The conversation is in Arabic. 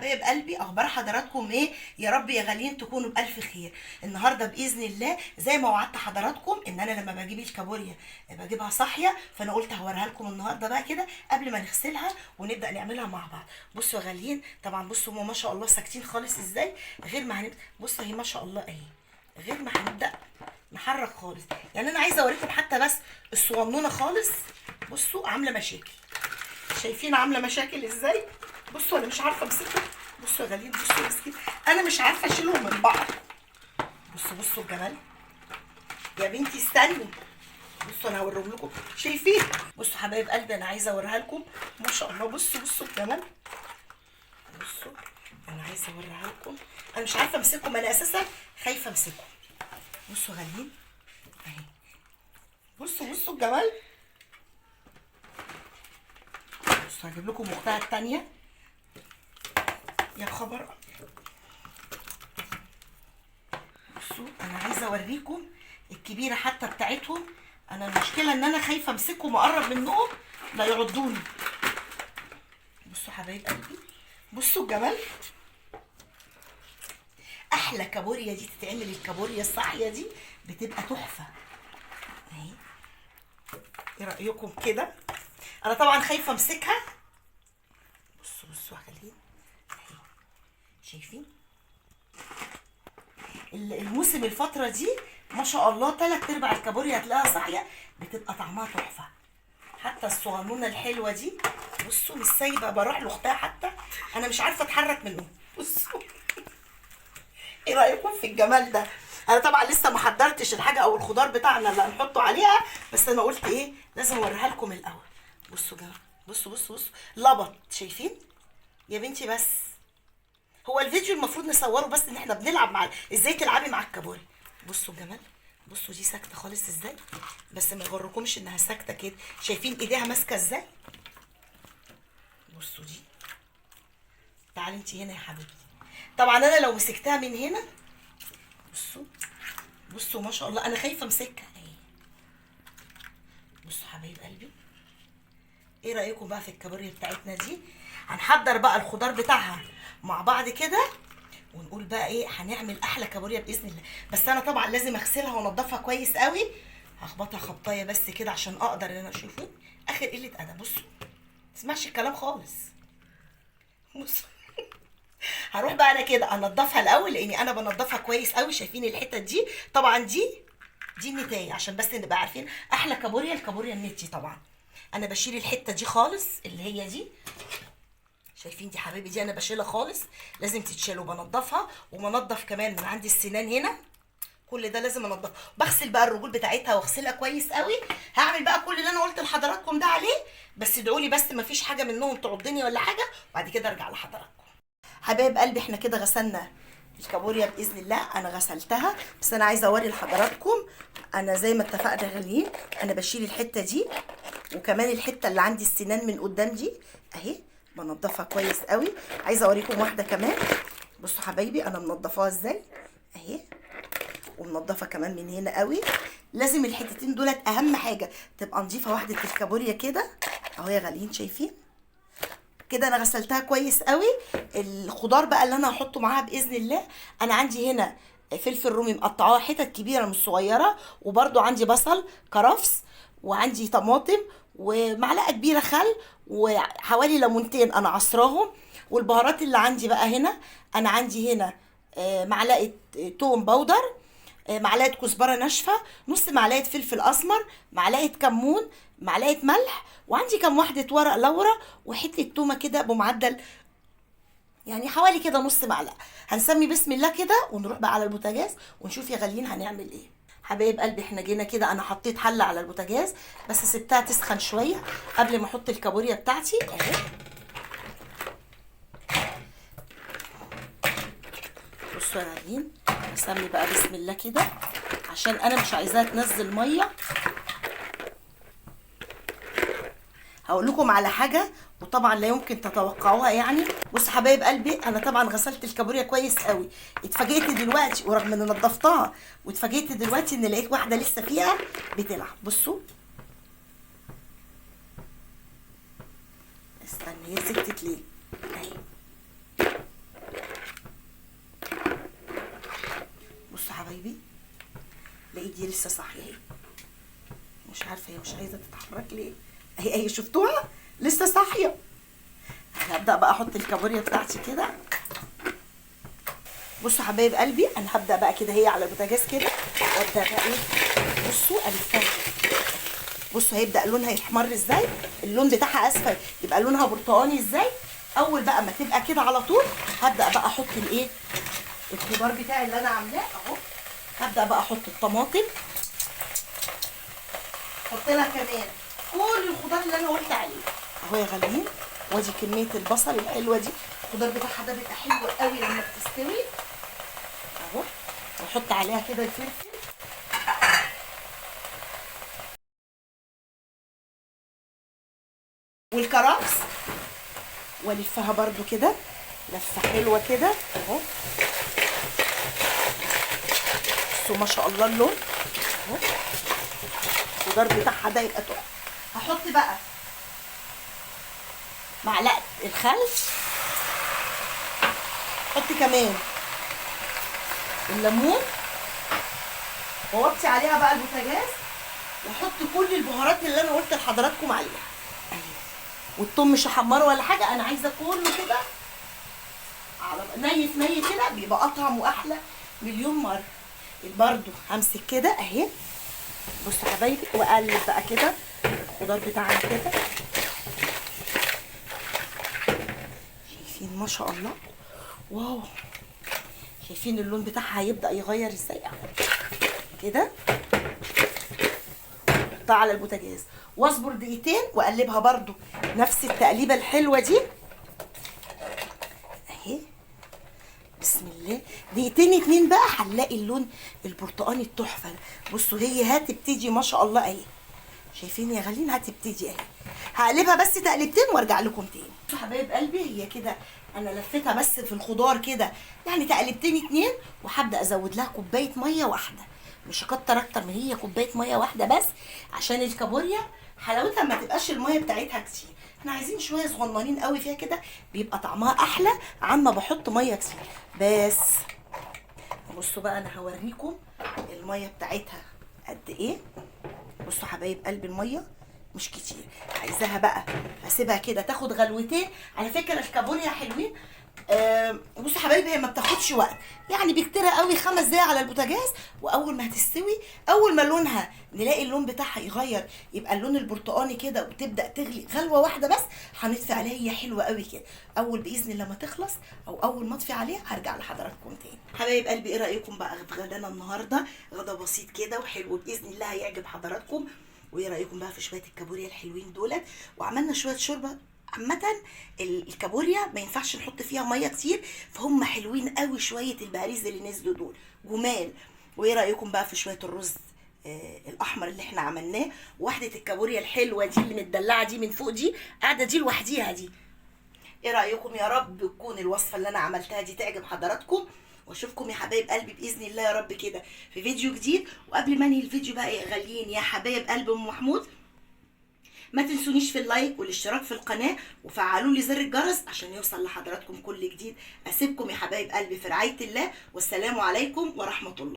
حبايب قلبي، اخبار حضراتكم ايه؟ يا رب يا غاليين تكونوا بالف خير. النهارده باذن الله زي ما وعدت حضراتكم ان انا لما بجيب الكابوريا بجيبها صاحيه، فانا قلت هوريها لكم النهارده بقى كده قبل ما نغسلها ونبدا نعملها مع بعض. بصوا يا غاليين، طبعا بصوا هم ما شاء الله ساكتين خالص ازاي، غير ما هنبدا. بصوا اهي ما شاء الله اهي، غير ما هنبدا نحرك خالص. يعني انا عايزه اوريكم حتى بس الصغنونه خالص. بصوا عامله مشاكل، شايفين عامله مشاكل ازاي؟ بصوا انا مش عارفه امسكهم. بصوا يا غاليين، بصوا ماسكين، انا مش عارفه اشيلهم من بعض. بصوا الجمال يا بنتي، استني. بصوا انا هوريهم لكم، شايفين؟ بصوا حبايب قلبي، انا عايزه اوريها لكم. ما شاء الله بصوا الجمال. بصوا انا عايزه اوريها لكم، انا مش عارفه امسكهم، انا اساسا خايفه امسكهم. بصوا غاليين اهي، بصوا الجمال. بصوا هجيب لكم اختها التانيه. يا خبر، بصوا انا عايزه اوريكم الكبيره حتى بتاعتهم. انا المشكله ان انا خايفه امسكهم واقرب منهم لا يعضوني. بصوا حبايب قلبي، بصوا الجمال. احلى كابوريا دي تتعمل، الكابوريا الصاحيه دي بتبقى تحفه اهي. ايه رايكم كده؟ انا طبعا خايفه امسكها. بصوا خلينا اهي، شايفين؟ الموسم الفتره دي ما شاء الله 3/4 الكابوريا هتلاقيها صاحيه، بتبقى طعمها تحفه. حتى الصغنونه الحلوه دي بصوا مش سايبه، بروح لاختها حتى انا مش عارفه اتحرك منهم. بصوا ايه رايكم في الجمال ده؟ انا طبعا لسه ما حضرتش الحاجه او الخضار بتاعنا اللي هنحطه عليها، بس انا قلت ايه لازم اوريها لكم الاول. بصوا جمال، بصوا لبط، شايفين يا بنتي؟ بس هو الفيديو المفروض نصوره بس ان احنا بنلعب مع ازاي تلعبي مع الكابوري. بصوا الجمال، بصوا دي ساكته خالص ازاي، بس ما يغركمش انها ساكته كده. شايفين ايديها ماسكه ازاي؟ بصوا دي، تعالي انت هنا يا حبيبتي. طبعا انا لو مسكتها من هنا، بصوا ما شاء الله انا خايفه امسكها اهي. بصوا حبايب قلبي، ايه رايكم بقى في الكابوريا بتاعتنا دي؟ هنحضر بقى الخضار بتاعها مع بعض كده ونقول بقى ايه، هنعمل احلى كابوريا باذن الله. بس انا طبعا لازم اغسلها وانضفها كويس قوي. هخبطها خبطايه بس كده عشان اقدر ان انا اشوفه. اخر قله ادب، بصوا ما تسمعش الكلام خالص. بصوا هروح بقى انا كده انضفها الاول، لاني انا بنضفها كويس قوي. شايفين الحتت دي؟ طبعا دي النتايه، عشان بس نبقى عارفين احلى كابوريا الكابوريا النتي. طبعا انا بشيل الحته دي خالص اللي هي دي، شايفين دي حبايبي؟ دي انا بشيلها خالص، لازم تتشال. وبنضفها وبنضف كمان من عندي السنان هنا، كل ده لازم انضفه. بغسل بقى الرجول بتاعتها واغسلها كويس قوي. هعمل بقى كل اللي انا قلت لحضراتكم ده عليه، بس ادعوا لي بس ما فيش حاجه منهم تعضني ولا حاجه، وبعد كده ارجع لحضراتكم. حبايب قلبي احنا كده غسلنا الكابوريا باذن الله، انا غسلتها. بس انا عايزه اوري لحضراتكم انا زي ما اتفقنا غاليين، انا بشيل الحته دي وكمان الحته اللي عندي السنان من قدام دي اهي، بنضفها كويس قوي. عايزه اوريكم واحده كمان. بصوا حبايبي انا منضفاها ازاي اهي، ومنضفه كمان من هنا قوي. لازم الحتتين دولت اهم حاجه تبقى نظيفه. واحده الكابوريا كده اهو يا غاليين، شايفين كده؟ انا غسلتها كويس قوي. الخضار بقى اللي انا هحطه معاها باذن الله، انا عندي هنا فلفل رومي مقطعاه حتت كبيره مش صغيره، وبرده عندي بصل كرفس، وعندي طماطم، ومعلقه كبيره خل، وحوالي ليمونتين انا عصراهم. والبهارات اللي عندي بقى هنا، انا عندي هنا معلقه توم باودر، معلقه كزبره ناشفه، نص معلقه فلفل اسمر، معلقه كمون، معلقه ملح، وعندي كام واحده ورق لورا، وحته تومه كده بمعدل يعني حوالي كده نص معلقه. هنسمي بسم الله كده ونروح بقى على البوتاجاز ونشوف يا غاليين هنعمل ايه. حبايب قلبي احنا جينا كده، انا حطيت حله على البوتاجاز بس سبتها تسخن شويه قبل ما احط الكابوريا بتاعتي اهي. بصوا يا غاليين، هسمي بقى بسم الله كده عشان انا مش عايزاها تنزل ميه. هقول لكم على حاجه وطبعا لا يمكن تتوقعوها يعني. بصوا حبايب قلبي، انا طبعا غسلت الكابوريا كويس قوي. اتفاجئت دلوقتي ورغم ان نضفتها، واتفاجئت دلوقتي ان لقيت واحده لسه فيها بتلعب. بصوا استني، هي سكتت ليه اهي؟ حبايبي، لقيت دي لسه صاحيه اهي، مش عارفه هي مش عايزه تتحرك ليه. اهي شفتوها لسه صاحيه. هبدا بقى احط الكابوريا بتاعتي كده. بصوا حبايب قلبي، انا هبدا بقى كده هي على البوتاجاز كده، وابدا بقى ايه، بصوا الفها. بصوا هيبدا لونها يحمر ازاي، اللون بتاعها اسفل يبقى لونها برتقاني ازاي. اول بقى ما تبقى كده على طول هبدا بقى احط الايه، الخضار بتاعي اللي انا عاملاه اهو. هبدا بقى احط الطماطم، احط لها كمان كل الخضار اللي انا قلت عليه اهو يا غاليين. وادي كميه البصل الحلوه دي، الخضار بتاعها ده بيبقى حلو قوي لما بتستوي اهو. واحط عليها كده الفلفل والكرفس، والفها برده كده لفه حلوه كده اهو. بصوا ما شاء الله اللون اهو، الخضار بتاعها ده يبقى تحفه. هحط بقى معلقه الخل، احط كمان الليمون، واوطي عليها بقى البوتاجاز، واحط كل البهارات اللي انا قلت لحضراتكم عليها اهي. والثوم مش هحمره ولا حاجه، انا عايزه كله كده على ني كده، بيبقى اطعم واحلى مليون مره. برده همسك كده اهي، بصوا يا حبايبي، واقلب بقى كده الخضار بتاعنا كده. شايفين ما شاء الله، واو، شايفين اللون بتاعها هيبدا يغير ازاي اهو كده. احطها على البوتاجاز واصبر دقيقتين واقلبها برده نفس التقليبه الحلوه دي اهي. بسم الله، دقيقتين اتنين بقى هنلاقي اللون البرتقاني التحفه. بصوا هي هتبتدي ما شاء الله اهي، شايفين يا غالين هتبتدي اهي. هقلبها بس تقلبتين وارجع لكم تاني. بصوا حبايب قلبي، هي كده انا لفيتها بس في الخضار كده يعني تقلبتين اتنين، وهبدا ازود لها كوبايه ميه واحده، مش هكتر اكتر من هي كوبايه ميه واحده بس، عشان الكابوريا حلاوتها ما تبقاش الميه بتاعتها كتير. احنا عايزين شويه صغننين قوي فيها كده، بيبقى طعمها احلى عما بحط ميه كتير. بس بصوا بقى انا هوريكم الميه بتاعتها قد ايه. بصوا حبايب قلبي الميه مش كتير، عايزاها بقى هسيبها كده تاخد غلوتين. على فكره الكابوريا حلوين. بصوا حبايبي، هي ما بتاخدش وقت يعني، بكتير قوي 5 دقايق على البوتاجاز، واول ما هتستوي، اول ما لونها نلاقي اللون بتاعها يغير يبقى اللون البرتقاني كده، وتبدا تغلي غلوه واحده بس، هنطفي عليها. هي حلوه قوي كده. اول باذن الله ما تخلص او اول ما اطفي عليها هرجع لحضراتكم تاني. حبايب قلبي، ايه رايكم بقى في غدانا النهارده؟ غدا بسيط كده وحلو باذن الله هيعجب حضراتكم. وايه رايكم بقى في شويه الكابوريا الحلوين دولت؟ وعملنا شويه شوربه. عامة الكابوريا ما ينفعش نحط فيها ميه كتير، فهم حلوين قوي شويه البهاريز اللي نزلوا دول جمال. وايه رايكم بقى في شويه الرز الاحمر اللي احنا عملناه، واحده الكابوريا الحلوه دي اللي متدلعه دي من فوق دي قاعده دي لوحديها دي. ايه رايكم؟ يا رب تكون الوصفه اللي انا عملتها دي تعجب حضراتكم، واشوفكم يا حبايب قلبي باذن الله يا رب كده في فيديو جديد. وقبل ما انهي الفيديو بقى يا غاليين يا حبايب قلب ام محمود، ما تنسونيش في اللايك والاشتراك في القناه، وفعلوا لي زر الجرس عشان يوصل لحضراتكم كل جديد. اسيبكم يا حبايب قلبي في رعايه الله، والسلام عليكم ورحمه الله.